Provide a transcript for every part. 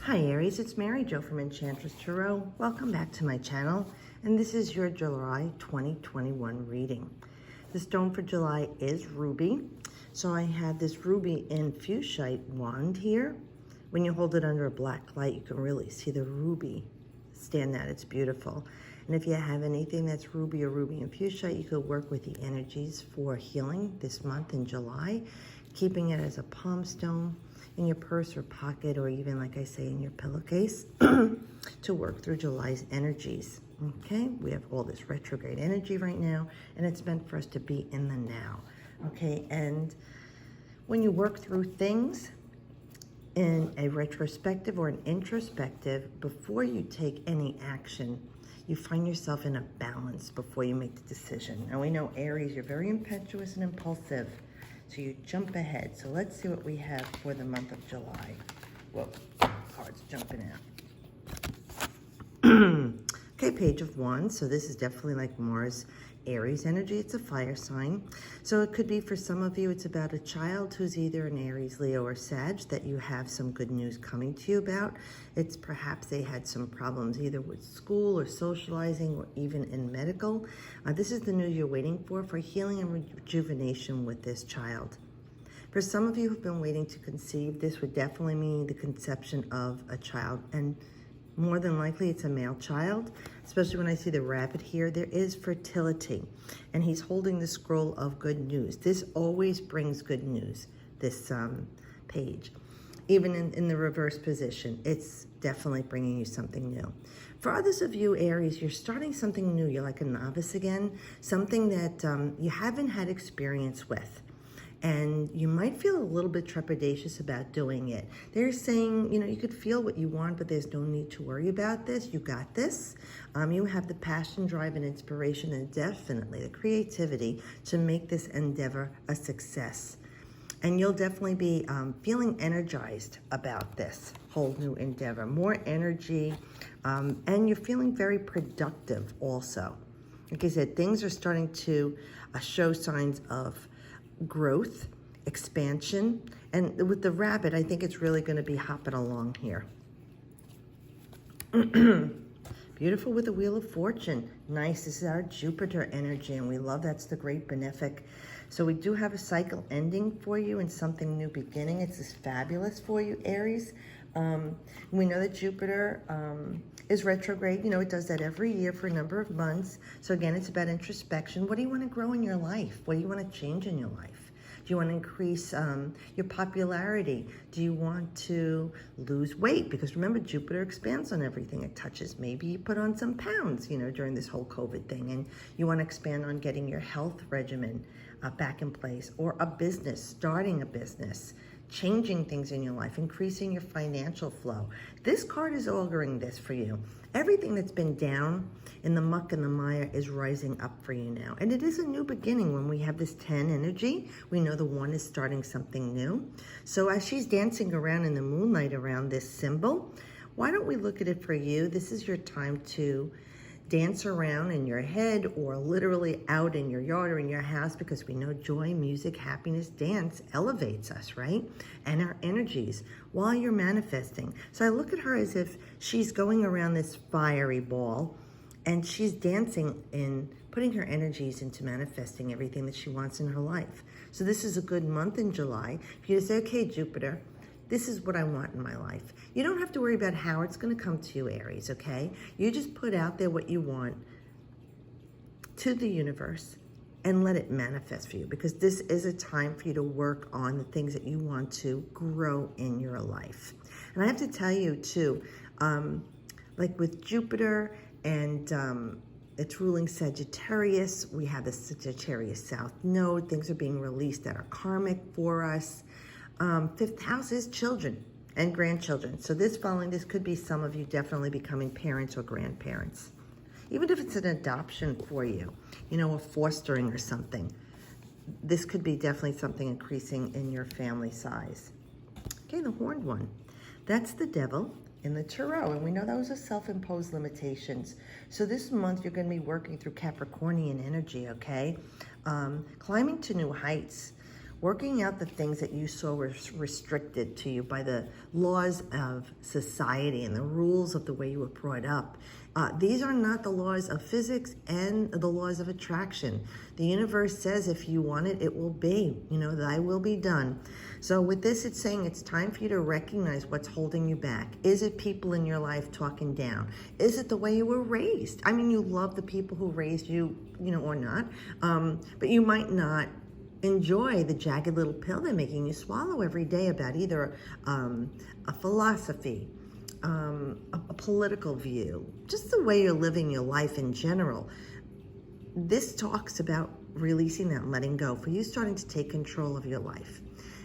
Hi Aries, it's Mary Jo from Enchantress Tarot. Welcome back to my channel, and this is your July 2021 reading. The stone for July is ruby. So I have this ruby in fuchsite wand here. When you hold it under a black light, you can really see the ruby stand out. It's beautiful. And if you have anything that's ruby or ruby and fuchsite, you could work with the energies for healing this month in July, keeping it as a palm stone in your purse or pocket, or even, like I say, in your pillowcase to work through July's energies. Okay, we have all this retrograde energy right now, and it's meant for us to be in the now. Okay, and when you work through things in a retrospective or an introspective, before you take any action, you find yourself in a balance before you make the decision. Now we know Aries, you're very impetuous and impulsive, so you jump ahead. So let's see what we have for the month of July. Whoa, cards jumping out. Okay, Page of Wands. So this is definitely like Mars, Aries energy. It's a fire sign. So it could be for some of you, it's about a child who's either an Aries, Leo, or Sag that you have some good news coming to you about. It's perhaps they had some problems either with school or socializing or even in medical. This is the news you're waiting for healing and rejuvenation with this child. For some of you who've been waiting to conceive, this would definitely mean the conception of a child, and more than likely it's a male child, especially when I see the rabbit here. There is fertility, and he's holding the scroll of good news. This always brings good news, this page. Even in the reverse position, it's definitely bringing you something new. For others of you, Aries, you're starting something new. You're like a novice again, something that you haven't had experience with. And you might feel a little bit trepidatious about doing it. They're saying, you could feel what you want, but there's no need to worry about this. You got this. You have the passion, drive, and inspiration, and definitely the creativity to make this endeavor a success. And you'll definitely be feeling energized about this whole new endeavor. More energy, and you're feeling very productive also. Like I said, things are starting to show signs of growth, expansion, and with the rabbit, I think it's really going to be hopping along here. Beautiful with the Wheel of Fortune. Nice. This is our Jupiter energy, and we love that's the great benefic. So we do have a cycle ending for you and something new beginning. It's just fabulous for you, Aries. We know that Jupiter is retrograde. It does that every year for a number of months. So again, it's about introspection. What do you want to grow in your life? What do you want to change in your life? Do you want to increase your popularity? Do you want to lose weight? Because remember, Jupiter expands on everything it touches. Maybe you put on some pounds, during this whole COVID thing, and you want to expand on getting your health regimen back in place, or a business, starting a business, changing things in your life, increasing your financial flow. This card is auguring this for you. Everything that's been down in the muck and the mire is rising up for you now. And it is a new beginning. When we have this 10 energy, we know the 1 is starting something new. So as she's dancing around in the moonlight around this symbol, why don't we look at it for you? This is your time to dance around in your head, or literally out in your yard or in your house, because we know joy, music, happiness, dance elevates us, right? And our energies while you're manifesting. So I look at her as if she's going around this fiery ball, and she's dancing in putting her energies into manifesting everything that she wants in her life. So this is a good month in July for you to say, okay, Jupiter, this is what I want in my life. You don't have to worry about how it's going to come to you, Aries, okay? You just put out there what you want to the universe and let it manifest for you, because this is a time for you to work on the things that you want to grow in your life. And I have to tell you, too, like with Jupiter and it's ruling Sagittarius, we have the Sagittarius South Node. Things are being released that are karmic for us. 5th house is children and grandchildren. So this could be some of you definitely becoming parents or grandparents. Even if it's an adoption for you, a fostering or something. This could be definitely something increasing in your family size. Okay, the horned one. That's the devil in the tarot. And we know those are self-imposed limitations. So this month you're going to be working through Capricornian energy, okay? Climbing to new heights working out the things that you saw were restricted to you by the laws of society and the rules of the way you were brought up. These are not the laws of physics and the laws of attraction. The universe says if you want it, it will be. You know, thy will be done. So with this, it's saying it's time for you to recognize what's holding you back. Is it people in your life talking down? Is it the way you were raised? I mean, you love the people who raised you, you know, or not. But you might not enjoy the jagged little pill they're making you swallow every day about either a philosophy, a political view, just the way you're living your life in general. This talks about releasing that and letting go, for you starting to take control of your life.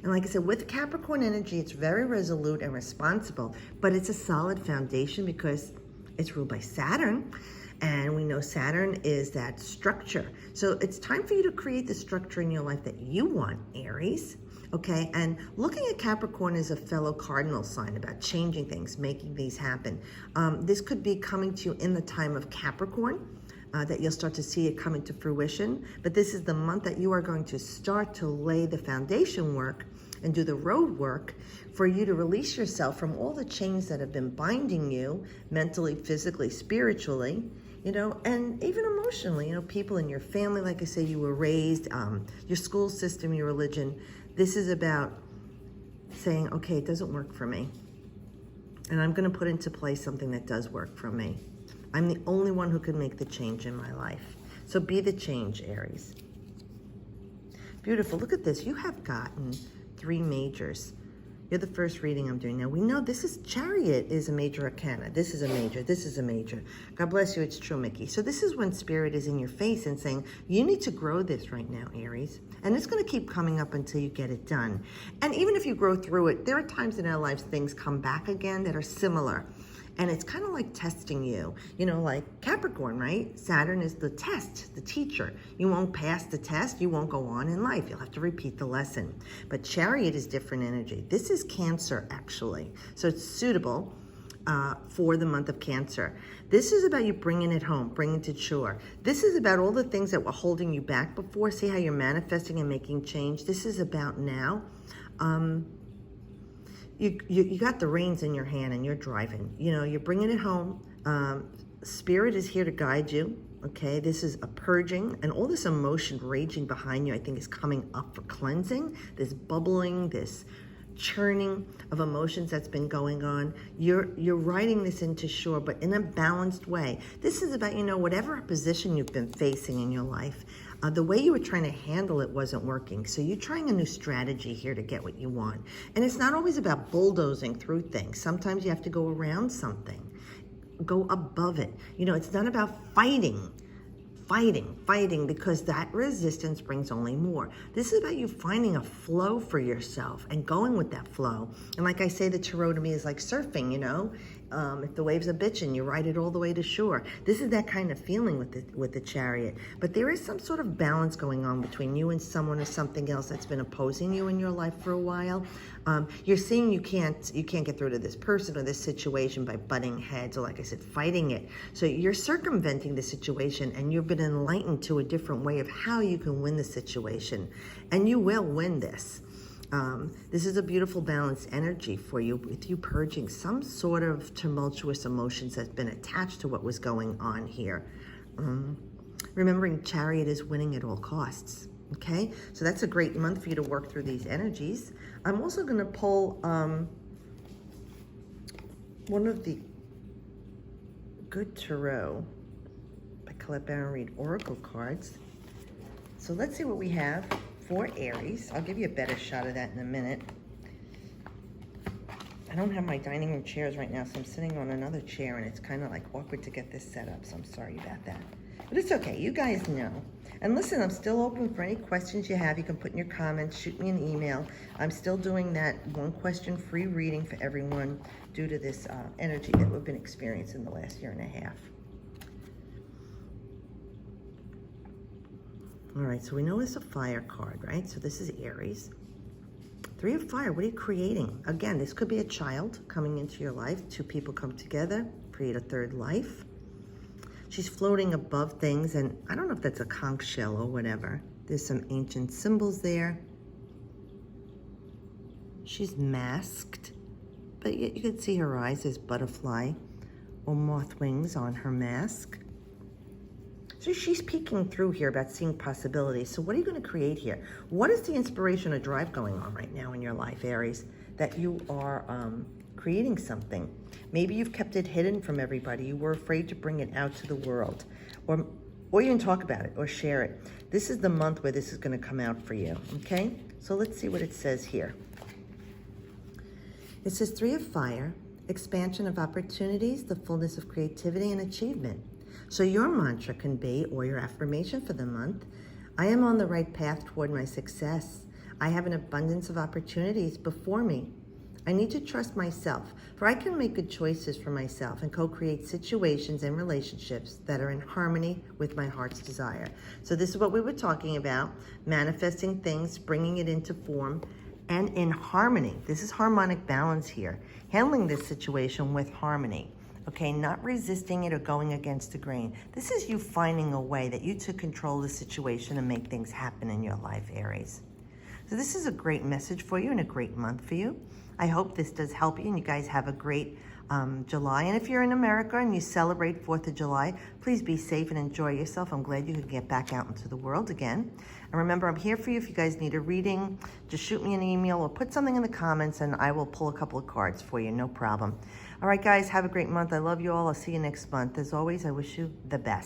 And like I said, with Capricorn energy, it's very resolute and responsible, but it's a solid foundation because it's ruled by Saturn. And we know Saturn is that structure. So it's time for you to create the structure in your life that you want, Aries. Okay, and looking at Capricorn as a fellow cardinal sign about changing things, making these happen. This could be coming to you in the time of Capricorn, that you'll start to see it come into fruition. But this is the month that you are going to start to lay the foundation work and do the road work for you to release yourself from all the chains that have been binding you mentally, physically, spiritually, you know, and even emotionally. You know, people in your family, like I say, you were raised, your school system, your religion. This is about saying, okay, it doesn't work for me, and I'm going to put into place something that does work for me. I'm the only one who can make the change in my life. So be the change, Aries. Beautiful. Look at this. You have gotten 3 majors. You're the first reading I'm doing now. We know this is Chariot is a major arcana. This is a major. This is a major. God bless you. It's true, Mickey. So this is when Spirit is in your face and saying, you need to grow this right now, Aries. And it's going to keep coming up until you get it done. And even if you grow through it, there are times in our lives things come back again that are similar. And it's kind of like testing you, you know, like Capricorn, right? Saturn is the test, the teacher. You won't pass the test, you won't go on in life. You'll have to repeat the lesson. But Chariot is different energy. This is Cancer, actually. So it's suitable for the month of Cancer. This is about you bringing it home, bringing it to shore. This is about all the things that were holding you back before. See how you're manifesting and making change. This is about now. You got the reins in your hand and you're driving. You know, you're bringing it home. Spirit is here to guide you. Okay, this is a purging, and all this emotion raging behind you, I think, is coming up for cleansing. This bubbling, this churning of emotions that's been going on. You're riding this into shore, but in a balanced way. This is about, you know, whatever opposition you've been facing in your life, the way you were trying to handle it wasn't working. So you're trying a new strategy here to get what you want. And it's not always about bulldozing through things. Sometimes you have to go around something, go above it. You know, it's not about fighting, because that resistance brings only more. This is about you finding a flow for yourself and going with that flow. And like I say, the tarot to me is like surfing, you know. If the waves are bitching, you ride it all the way to shore. This is that kind of feeling with the Chariot. But there is some sort of balance going on between you and someone or something else that's been opposing you in your life for a while. You're seeing you can't get through to this person or this situation by butting heads or, like I said, fighting it. So you're circumventing the situation, and you've been enlightened to a different way of how you can win the situation. And you will win this. This is a beautiful balanced energy for you, with you purging some sort of tumultuous emotions that's been attached to what was going on here. Remembering Chariot is winning at all costs. Okay, so that's a great month for you to work through these energies. I'm also going to pull one of the Good Tarot by Colette Baron Reed Oracle cards. So let's see what we have for Aries. I'll give you a better shot of that in a minute. I don't have my dining room chairs right now, so I'm sitting on another chair, and it's kind of like awkward to get this set up, so I'm sorry about that. But it's okay, you guys know. And listen, I'm still open for any questions you have. You can put in your comments, shoot me an email. I'm still doing that 1 question free reading for everyone due to this energy that we've been experiencing the last 1.5 years. All right, so we know it's a fire card, right? So this is Aries. 3 of fire, what are you creating? Again, this could be a child coming into your life. 2 people come together, create a 3rd life. She's floating above things, and I don't know if that's a conch shell or whatever. There's some ancient symbols there. She's masked, but yet you can see her eyes as butterfly or moth wings on her mask. So she's peeking through here about seeing possibilities. So what are you going to create here? What is the inspiration or drive going on right now in your life, Aries, that you are creating something? Maybe you've kept it hidden from everybody. You were afraid to bring it out to the world, or even talk about it or share it. This is the month where this is going to come out for you, okay? So let's see what it says here. It says 3 of Fire, expansion of opportunities, the fullness of creativity and achievement. So your mantra can be, or your affirmation for the month, I am on the right path toward my success. I have an abundance of opportunities before me. I need to trust myself, for I can make good choices for myself and co-create situations and relationships that are in harmony with my heart's desire. So this is what we were talking about, manifesting things, bringing it into form, and in harmony. This is harmonic balance here, handling this situation with harmony. Okay, not resisting it or going against the grain. This is you finding a way that you took control of the situation and make things happen in your life, Aries. So this is a great message for you and a great month for you. I hope this does help you and you guys have a great July. And if you're in America and you celebrate 4th of July, please be safe and enjoy yourself. I'm glad you could get back out into the world again. And remember, I'm here for you if you guys need a reading. Just shoot me an email or put something in the comments and I will pull a couple of cards for you, no problem. All right, guys, have a great month. I love you all. I'll see you next month. As always, I wish you the best.